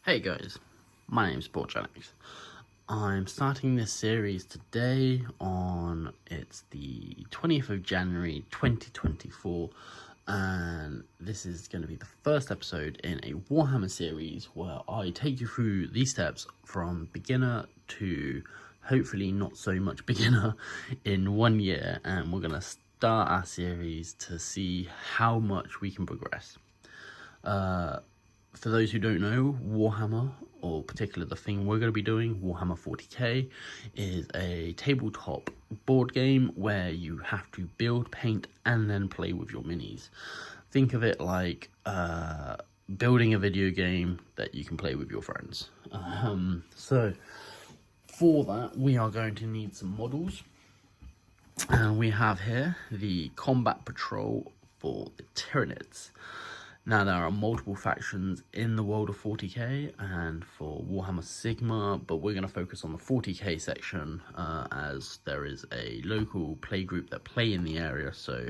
Hey guys, my name's Alex. I'm starting this series today it's the 20th of January 2024, and this is going to be the first episode in a Warhammer series where I take you through these steps from beginner to hopefully not so much beginner in 1 year, and we're going to start our series to see how much we can progress. For those who don't know, Warhammer, or particularly the thing we're going to be doing, Warhammer 40k, is a tabletop board game where you have to build, paint, and then play with your minis. Think of it like building a video game that you can play with your friends. So, for that, we are going to need some models. And we have here the Combat Patrol for the Tyranids. Now, there are multiple factions in the world of 40k and for Warhammer Sigma, but we're going to focus on the 40k section as there is a local play group that play in the area, so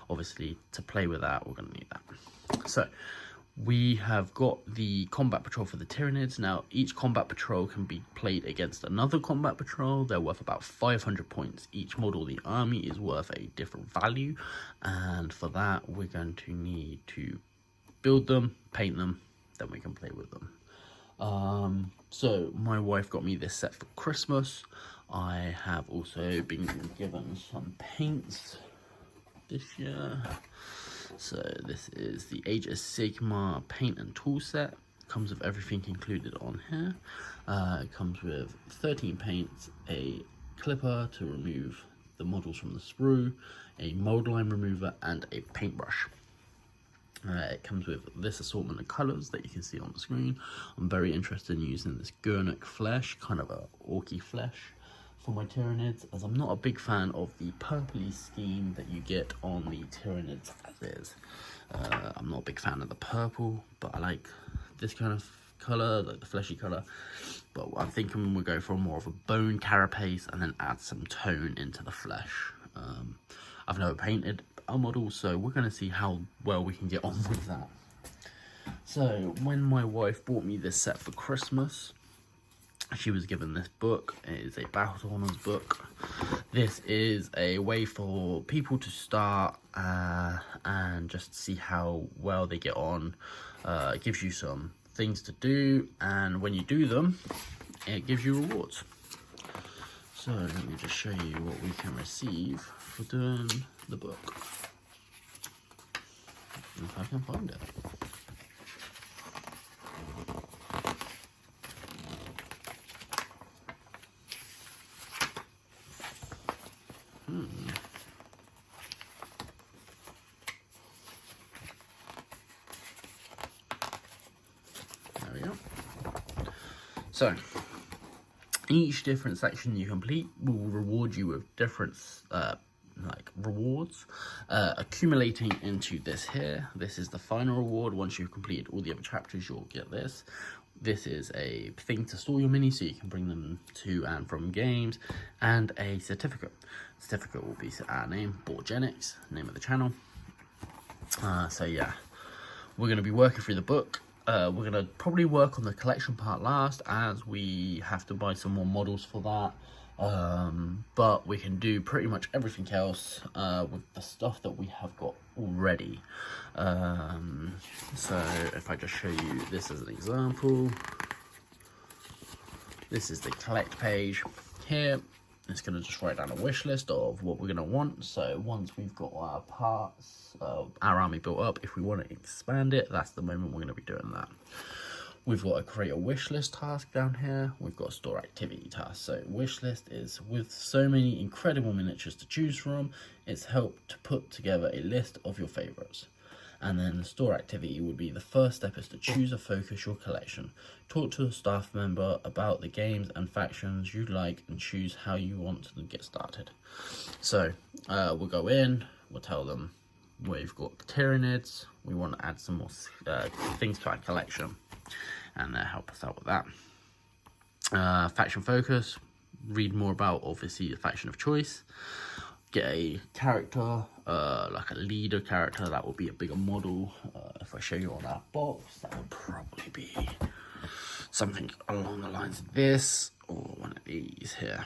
obviously to play with that, we're going to need that. So, we have got the Combat Patrol for the Tyranids. Now, each Combat Patrol can be played against another Combat Patrol. They're worth about 500 points. Each model of the army is worth a different value, and for that, we're going to need to build them, paint them, then we can play with them. So my wife got me this set for Christmas. I have also been given some paints this year. So this is the Age of Sigma paint and tool set. Comes with everything included on here. It comes with 13 paints, a clipper to remove the models from the sprue, a mold line remover, and a paintbrush. It comes with this assortment of colours that you can see on the screen. I'm very interested in using this Gurnik flesh, kind of a orky flesh, for my Tyranids, as I'm not a big fan of the purpley scheme that you get on the Tyranids as is. I'm not a big fan of the purple, but I like this kind of colour, like the fleshy colour. But I'm thinking we'll go for more of a bone carapace and then add some tone into the flesh. I've never painted a model, so we're going to see how well we can get on with that. So when my wife bought me this set for Christmas, she was given this book. It is a Battle Honours book. This is a way for people to start and just see how well they get on. It gives you some things to do, and when you do them, it gives you rewards. So let me just show you what we can receive for doing the book. If I can find it. There we go. So, each different section you complete will reward you with different rewards, accumulating into this here. This is the final reward. Once you've completed all the other chapters, you'll get this. This is a thing to store your minis so you can bring them to and from games, and a certificate. Certificate will be our name, Borgenics, name of the channel. So yeah, we're going to be working through the book. We're going to probably work on the collection part last, as we have to buy some more models for that. But we can do pretty much everything else with the stuff that we have got already. So if I just show you this as an example, this is the collect page here. It's going to just write down a wish list of what we're going to want. So once we've got our parts, our army built up, if we want to expand it, that's the moment we're going to be doing that. We've got to create a wish list task down here. We've got a store activity task. So wish list is, with so many incredible miniatures to choose from, it's helped to put together a list of your favorites. And then the store activity would be the first step is to choose or focus your collection. Talk to a staff member about the games and factions you like and choose how you want to get started. So we'll go in, we'll tell them we've got the Tyranids, we want to add some more things to our collection, and they'll help us out with that. Faction focus, read more about obviously the faction of choice. Get a character, like a leader character, that will be a bigger model. If I show you on that box, that would probably be something along the lines of this, or one of these here.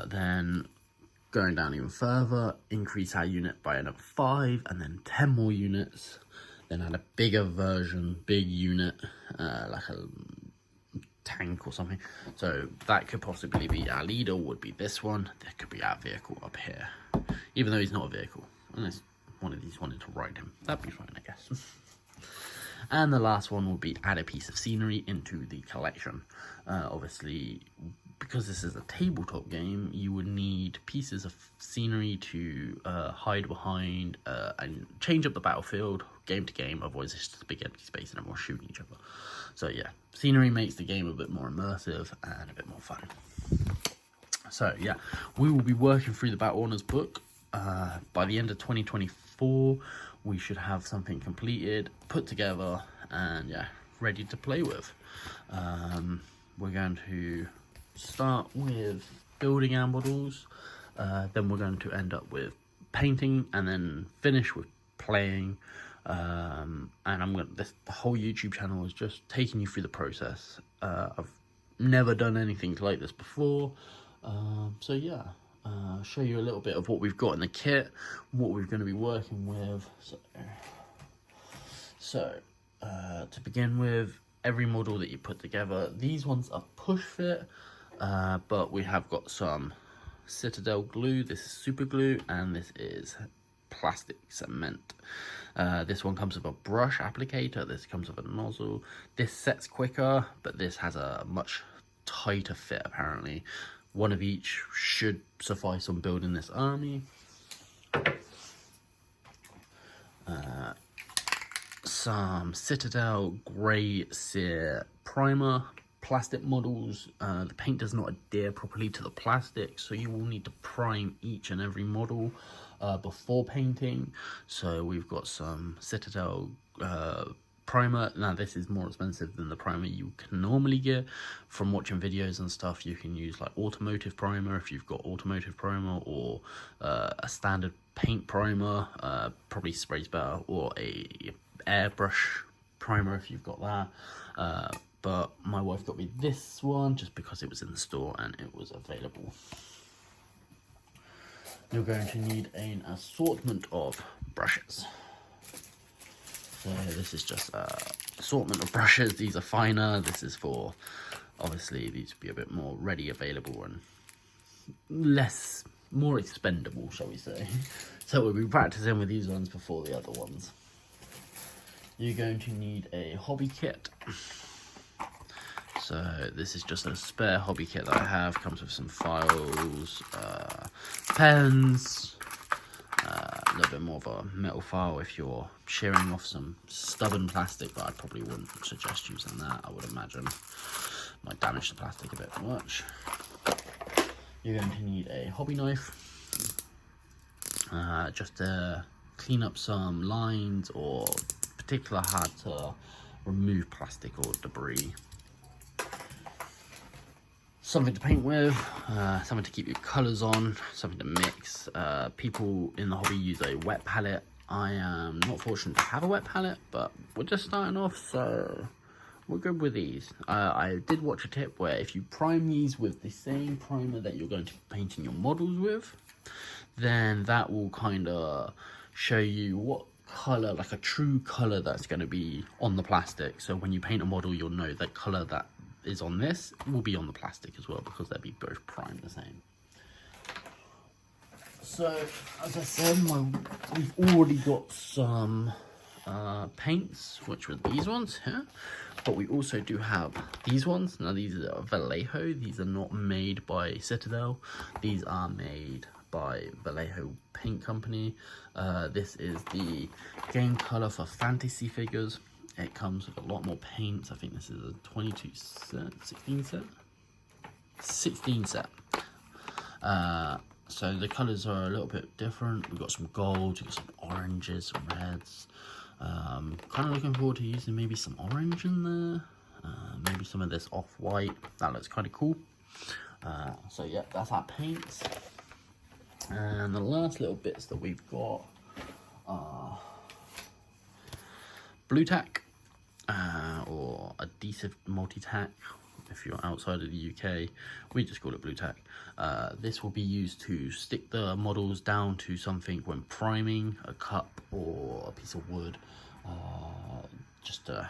Then going down even further, increase our unit by another 5, and then 10 more units. Then add a bigger version, big unit, like a tank or something. So that could possibly be our leader, would be this one. There could be our vehicle up here, even though he's not a vehicle, unless one of these wanted to ride him. That'd be fine, I guess. And the last one will be add a piece of scenery into the collection. Obviously, because this is a tabletop game, you would need pieces of scenery to hide behind and change up the battlefield game to game. Otherwise, it's just a big empty space and everyone's shooting each other. So yeah, scenery makes the game a bit more immersive and a bit more fun. So yeah, we will be working through the Battle Honours book. By the end of 2024, we should have something completed, put together, and yeah, ready to play with. We're going to start with building our models, then we're going to end up with painting, and then finish with playing. And the whole YouTube channel is just taking you through the process. I've never done anything like this before, so yeah, show you a little bit of what we've got in the kit, what we're going to be working with. So to begin with, every model that you put together, these ones are push fit, but we have got some Citadel glue. This is super glue, and this is plastic cement. This one comes with a brush applicator, this comes with a nozzle. This sets quicker, but this has a much tighter fit apparently. One of each should suffice on building this army. Some Citadel Grey Sear primer, plastic models. The paint does not adhere properly to the plastic, so you will need to prime each and every model before painting. So we've got some Citadel primer. Now this is more expensive than the primer you can normally get from watching videos and stuff. You can use like automotive primer if you've got automotive primer, or a standard paint primer, probably sprays better, or a airbrush primer if you've got that. But my wife got me this one just because it was in the store and it was available. You're going to need an assortment of brushes. So this is just an assortment of brushes. These are finer. This is for, obviously, these would be a bit more ready, available, and more expendable, shall we say. So we'll be practicing with these ones before the other ones. You're going to need a hobby kit. So this is just a spare hobby kit that I have. Comes with some files, pens, a little bit more of a metal file if you're shearing off some stubborn plastic, but I probably wouldn't suggest using that. I would imagine might damage the plastic a bit much. You're going to need a hobby knife, just to clean up some lines or particular hard to remove plastic or debris. Something to paint with, something to keep your colours on, something to mix. People in the hobby use a wet palette. I am not fortunate to have a wet palette, but we're just starting off, so we're good with these. I did watch a tip where if you prime these with the same primer that you're going to be painting your models with, then that will kind of show you what colour, like a true colour that's going to be on the plastic. So when you paint a model, you'll know that colour that is on this will be on the plastic as well, because they'll be both primed the same. So as I said, we've already got some paints, which were these ones here, but we also do have these ones. Now these are Vallejo. These are not made by Citadel. These are made by Vallejo Paint Company. This is the game color for fantasy figures. It comes with a lot more paints. I think this is a 22 set, 16 set? 16 set. So the colours are a little bit different. We've got some gold, we've got some oranges, some reds. Kind of looking forward to using maybe some orange in there. Maybe some of this off-white. That looks kind of cool. So yeah, that's our paints. And the last little bits that we've got are blue tack. adhesive multi-tack. If you're outside of the UK, we just call it blue tack. This will be used to stick the models down to something when priming a cup or a piece of wood, just to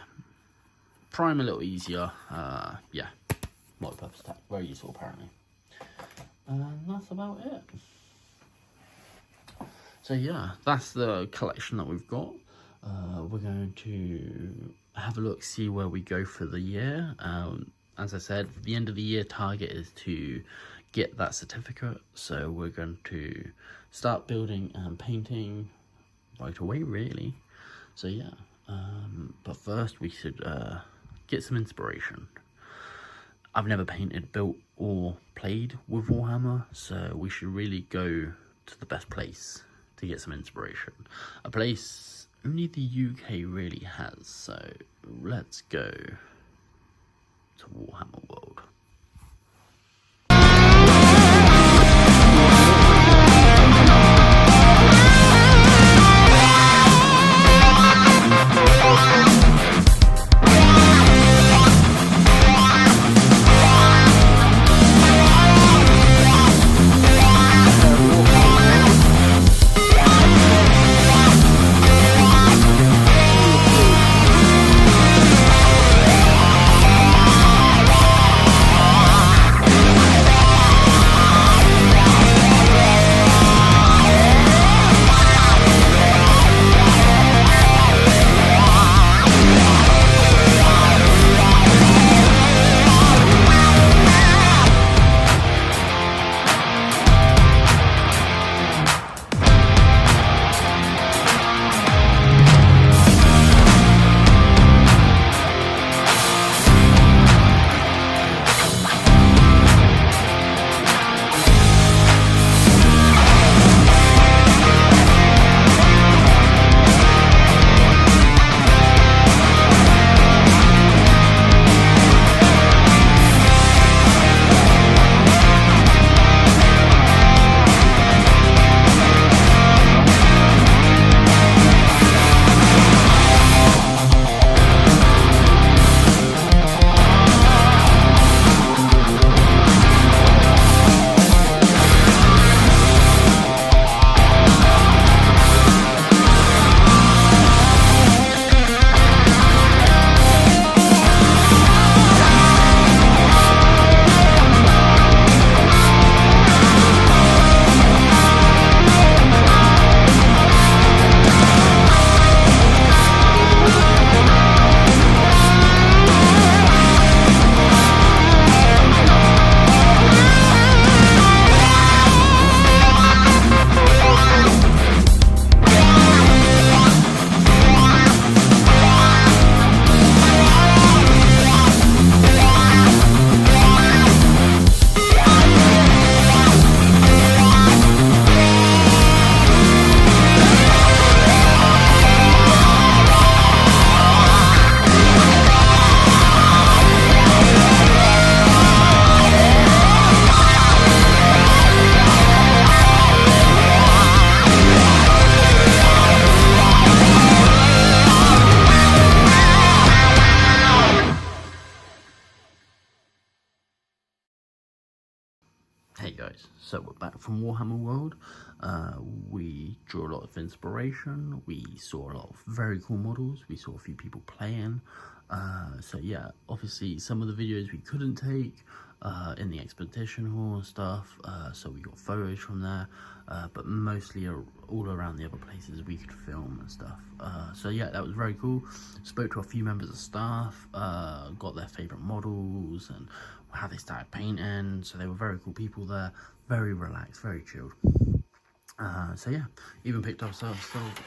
prime a little easier. Yeah, multi-purpose tack, very useful apparently. And that's about it. So yeah, that's the collection that we've got. We're going to have a look, see where we go for the year. As I said, the end of the year target is to get that certificate. So we're going to start building and painting right away, really. So yeah, but first we should get some inspiration. I've never painted, built or played with Warhammer, so we should really go to the best place to get some inspiration. A place only the UK really has, so let's go to Warhammer World. Hey guys, so we're back from Warhammer World. We drew a lot of inspiration, we saw a lot of very cool models, we saw a few people playing. So yeah, obviously some of the videos we couldn't take in the expedition hall and stuff, so we got photos from there, but mostly all around the other places we could film and stuff. So yeah, that was very cool. Spoke to a few members of staff, got their favourite models and how they started painting. So they were very cool people there, very relaxed, very chilled. So yeah, even picked up ourselves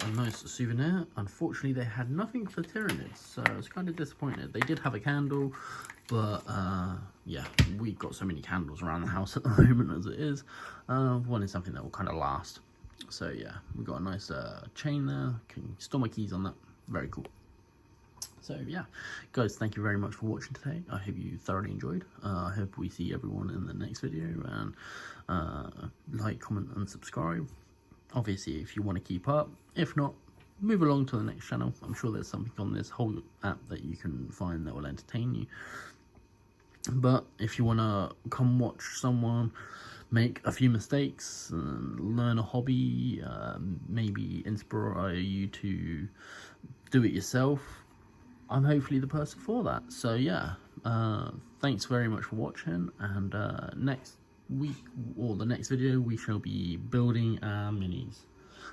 a nice souvenir. Unfortunately, they had nothing for Tyranids, so I was kind of disappointed. They did have a candle, but yeah, we got so many candles around the house at the moment as it is. Wanted something that will kind of last. So yeah, we got a nice chain there. Can store my keys on that. Very cool. So yeah, guys, thank you very much for watching today. I hope you thoroughly enjoyed. I hope we see everyone in the next video, and like, comment and subscribe. Obviously, if you want to keep up. If not, move along to the next channel. I'm sure there's something on this whole app that you can find that will entertain you. But if you want to come watch someone make a few mistakes, learn a hobby, maybe inspire you to do it yourself, I'm hopefully the person for that. So yeah, thanks very much for watching, and next week or the next video we shall be building our minis.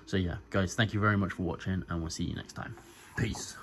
So yeah guys, thank you very much for watching, and we'll see you next time. Peace.